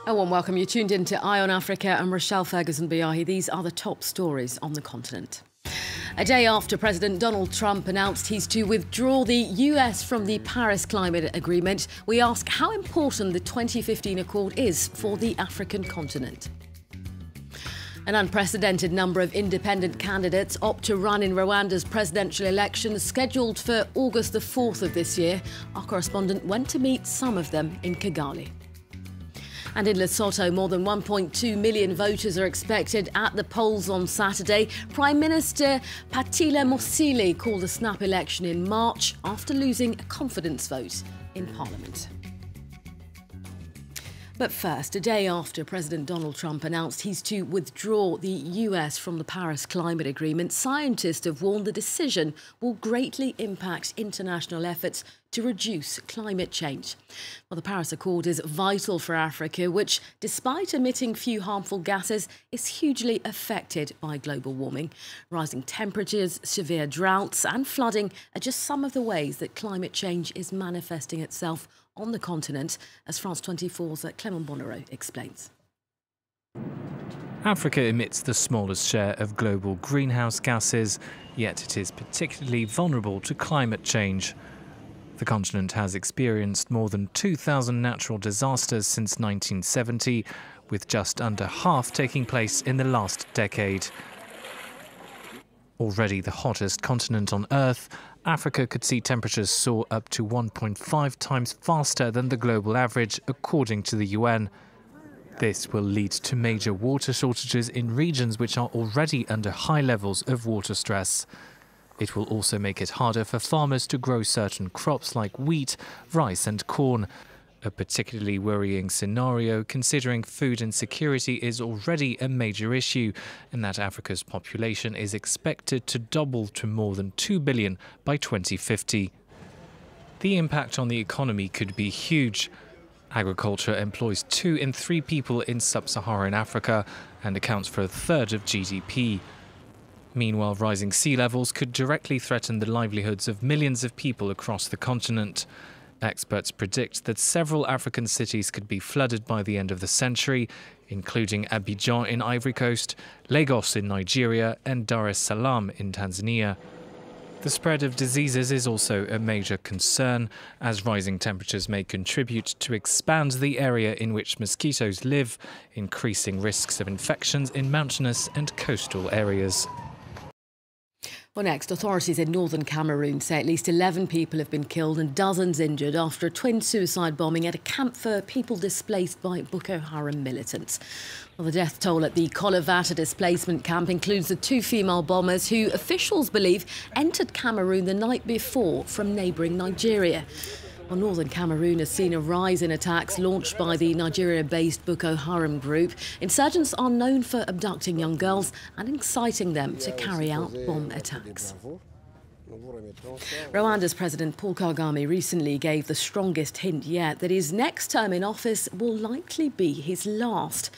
A warm welcome. You're tuned in to Eye on Africa. I'm Rochelle Ferguson-Biahi. These are the top stories on the continent. A day after President Donald Trump announced he's to withdraw the US from the Paris Climate Agreement, we ask how important the 2015 accord is for the African continent. An unprecedented number of independent candidates opt to run in Rwanda's presidential elections scheduled for August the 4th of this year. Our correspondent went to meet some of them in Kigali. And in Lesotho, more than 1.2 million voters are expected at the polls on Saturday. Prime Minister Patila Mosili called a snap election in March after losing a confidence vote in Parliament. But first, a day after President Donald Trump announced he's to withdraw the US from the Paris Climate Agreement, scientists have warned the decision will greatly impact international efforts to reduce climate change. Well, the Paris Accord is vital for Africa, which, despite emitting few harmful gases, is hugely affected by global warming. Rising temperatures, severe droughts and flooding are just some of the ways that climate change is manifesting itself on the continent, as France 24's Clement Bonnereau explains. Africa emits the smallest share of global greenhouse gases, yet it is particularly vulnerable to climate change. The continent has experienced more than 2,000 natural disasters since 1970, with just under half taking place in the last decade. Already the hottest continent on Earth, Africa could see temperatures soar up to 1.5 times faster than the global average, according to the UN. This will lead to major water shortages in regions which are already under high levels of water stress. It will also make it harder for farmers to grow certain crops like wheat, rice and corn. A particularly worrying scenario, considering food insecurity is already a major issue, and that Africa's population is expected to double to more than 2 billion by 2050. The impact on the economy could be huge. Agriculture employs 2 in 3 people in sub-Saharan Africa and accounts for a third of GDP. Meanwhile, rising sea levels could directly threaten the livelihoods of millions of people across the continent. Experts predict that several African cities could be flooded by the end of the century, including Abidjan in Ivory Coast, Lagos in Nigeria and Dar es Salaam in Tanzania. The spread of diseases is also a major concern, as rising temperatures may contribute to expand the area in which mosquitoes live, increasing risks of infections in mountainous and coastal areas. Well, next, authorities in northern Cameroon say at least 11 people have been killed and dozens injured after a twin suicide bombing at a camp for people displaced by Boko Haram militants. Well, the death toll at the Kolovata displacement camp includes the 2 female bombers who officials believe entered Cameroon the night before from neighbouring Nigeria. Well, northern Cameroon has seen a rise in attacks launched by the Nigeria-based Boko Haram group. Insurgents are known for abducting young girls and inciting them to carry out bomb attacks. Rwanda's President Paul Kagame recently gave the strongest hint yet that his next term in office will likely be his last.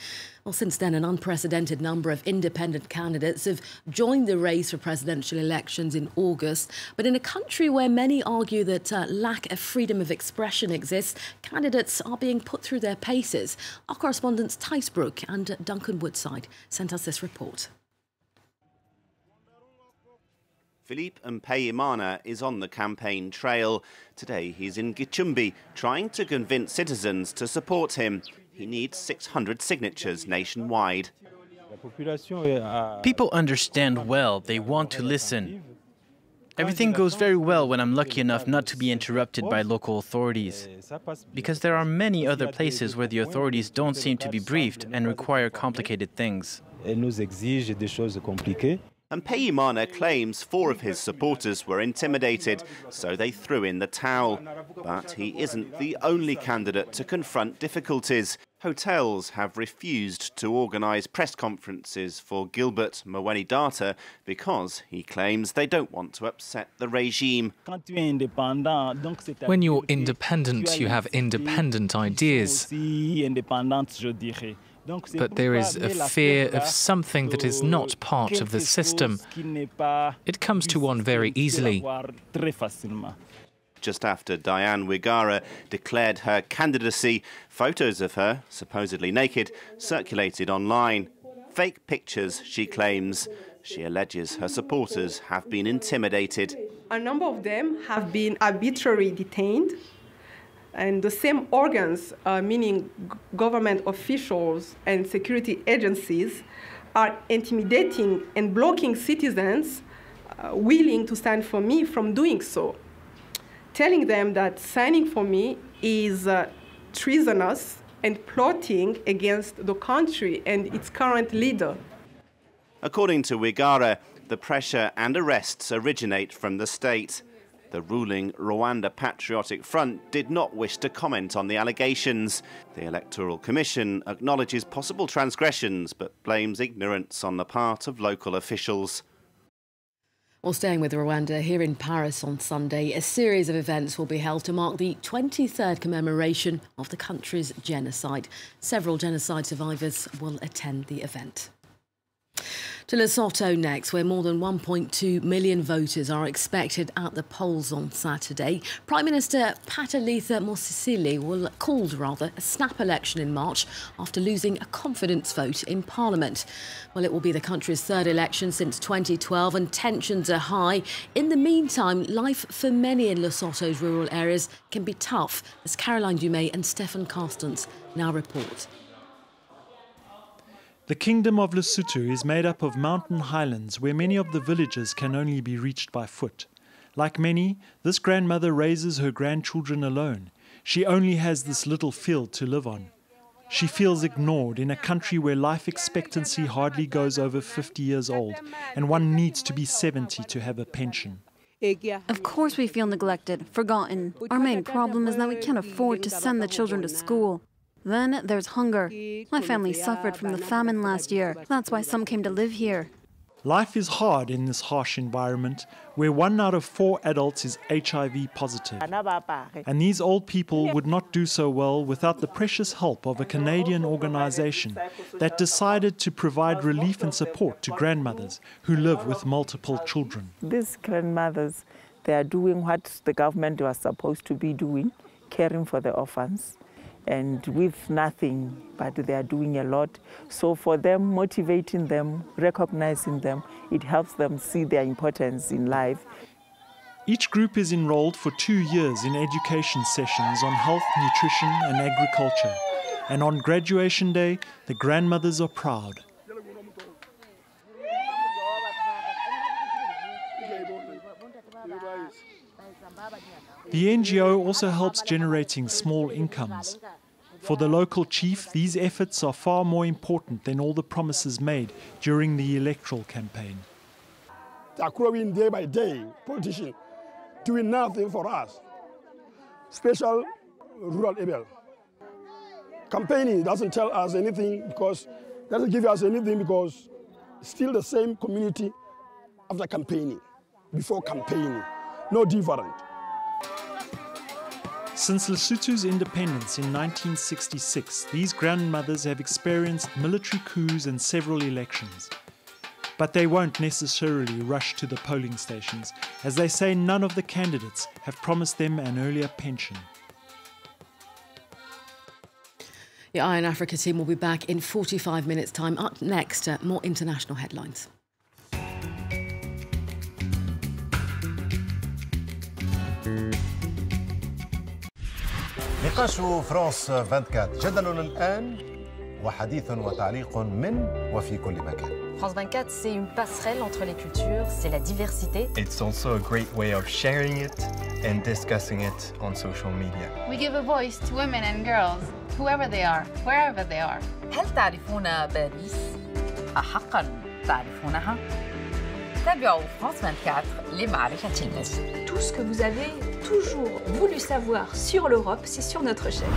Well, since then, an unprecedented number of independent candidates have joined the race for presidential elections in August. But in a country where many argue that lack of freedom of expression exists, candidates are being put through their paces. Our correspondents Tice Brook and Duncan Woodside sent us this report. Philippe Mpayimana is on the campaign trail. Today he's in Gicumbi, trying to convince citizens to support him. He needs 600 signatures nationwide. People understand well. They want to listen. Everything goes very well when I'm lucky enough not to be interrupted by local authorities. Because there are many other places where the authorities don't seem to be briefed and require complicated things. Mpayimana claims 4 of his supporters were intimidated, so they threw in the towel. But he isn't the only candidate to confront difficulties. Hotels have refused to organise press conferences for Gilbert Mwenidata because, he claims, they don't want to upset the regime. When you're independent, you have independent ideas. But there is a fear of something that is not part of the system. It comes to one very easily. Just after Diane Wigara declared her candidacy, photos of her, supposedly naked, circulated online. Fake pictures, she claims. She alleges her supporters have been intimidated. A number of them have been arbitrarily detained, and the same organs, meaning government officials and security agencies, are intimidating and blocking citizens willing to stand for me from doing so, telling them that signing for me is treasonous and plotting against the country and its current leader. According to Wigara, the pressure and arrests originate from the state. The ruling Rwanda Patriotic Front did not wish to comment on the allegations. The Electoral Commission acknowledges possible transgressions but blames ignorance on the part of local officials. Well, staying with Rwanda, here in Paris on Sunday, a series of events will be held to mark the 23rd commemoration of the country's genocide. Several genocide survivors will attend the event. To Lesotho next, where more than 1.2 million voters are expected at the polls on Saturday. Prime Minister Patalitha Mosisili called a snap election in March after losing a confidence vote in Parliament. Well, it will be the country's third election since 2012 and tensions are high. In the meantime, life for many in Lesotho's rural areas can be tough, as Caroline Dumais and Stefan Carstens now report. The Kingdom of Lesotho is made up of mountain highlands where many of the villages can only be reached by foot. Like many, this grandmother raises her grandchildren alone. She only has this little field to live on. She feels ignored in a country where life expectancy hardly goes over 50 years old, and one needs to be 70 to have a pension. Of course we feel neglected, forgotten. Our main problem is that we can't afford to send the children to school. Then there's hunger. My family suffered from the famine last year. That's why some came to live here. Life is hard in this harsh environment where 1 out of 4 adults is HIV positive. And these old people would not do so well without the precious help of a Canadian organization that decided to provide relief and support to grandmothers who live with multiple children. These grandmothers, they are doing what the government was supposed to be doing, caring for the orphans. And with nothing, but they are doing a lot. So for them, motivating them, recognizing them, it helps them see their importance in life. Each group is enrolled for 2 years in education sessions on health, nutrition and agriculture. And on graduation day, the grandmothers are proud. The NGO also helps generating small incomes. For the local chief, these efforts are far more important than all the promises made during the electoral campaign. They are growing day by day, politicians doing nothing for us, special rural area. Campaigning doesn't tell us anything doesn't give us anything because still the same community after campaigning, before campaigning, no different. Since Lesotho's independence in 1966, these grandmothers have experienced military coups and several elections. But they won't necessarily rush to the polling stations, as they say none of the candidates have promised them an earlier pension. The Iron Africa team will be back in 45 minutes' time. Up next, more international headlines. نقاش فرانس 24 جدل الآن وحديث وتعليق من وفي كل مكان. France 24, c'est une passerelle entre les cultures, c'est la diversité. It's also a great way of sharing it and discussing it on social media. We give a voice to women and girls, whoever they are, wherever they are. هل تعرفون باريس؟ أحقاً تعرفونها؟ تابعوا France 24 لمعرفة المزيد. Tout ce que vous avez toujours voulu savoir sur l'Europe, c'est sur notre chaîne.